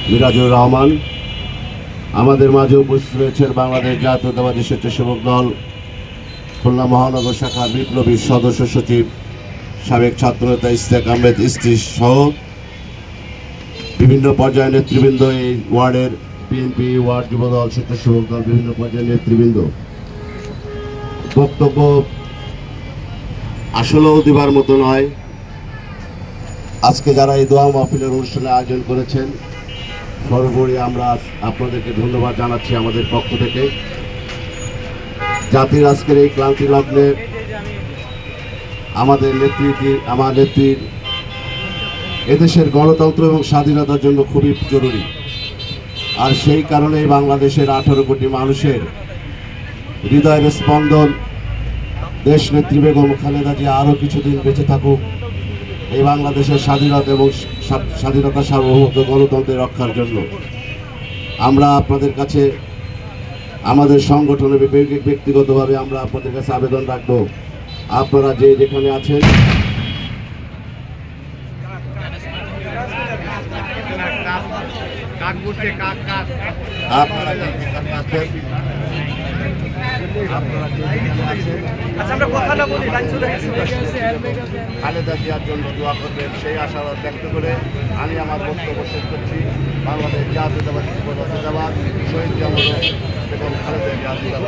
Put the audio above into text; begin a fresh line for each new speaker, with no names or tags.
মিরাজুর রহমান। আমাদের মাঝে উপস্থিত রয়েছেন বাংলাদেশ জাতীয়তাবাদী স্বেচ্ছাসেবক দল খুলনা মহানগর শাখার বিপ্লবী সদস্য সচিব সাবেক ছাত্রনেতা ইশতিয়াক আহমেদ ইস্তি সহ বিভিন্ন পর্যায়ের নেতৃবৃন্দ, এই ওয়ার্ডের বিএনপি ওয়ার্ড যুবদল স্বেচ্ছাসেবক দল বিভিন্ন পর্যায়ের নেতৃবৃন্দ। বক্তব্য আসলেও দিবার মতো নয়। আজকে যারা এই দোয়া মাহফিলের অনুষ্ঠানে আয়োজন করেছেন, সর্বোপরি আমরা আপনাদেরকে ধন্যবাদ জানাচ্ছি আমাদের পক্ষ থেকে। জাতির আজকের এই ক্লান্তি লগ্নে আমার নেত্রীর এদেশের গণতন্ত্র এবং স্বাধীনতার জন্য খুবই জরুরি। আর সেই কারণেই বাংলাদেশের 18 কোটি মানুষের হৃদয়ের স্পন্দন দেশ নেত্রী বেগম খালেদা জিয়া আরও কিছুদিন বেঁচে থাকুক, এই বাংলাদেশের স্বাধীনতা এবং স্বাধীনতা সার্বভৌমত্ব গণতন্ত্রের রক্ষার জন্য। আমরা আপনাদের কাছে আমাদের সংগঠনের ব্যক্তিগতভাবে আমরা আপনাদের কাছে আবেদন রাখবো, আপনারা যে যেখানে আছেন খালেদা জিয়ার জন্য দোয়া করবেন, সেই আশাবাদ ব্যক্ত করে আমি আমার বক্তব্য শেষ করছি। বাংলাদেশ জাতীয়তাবাদী শহীদ এবং খালেদা জিয়া।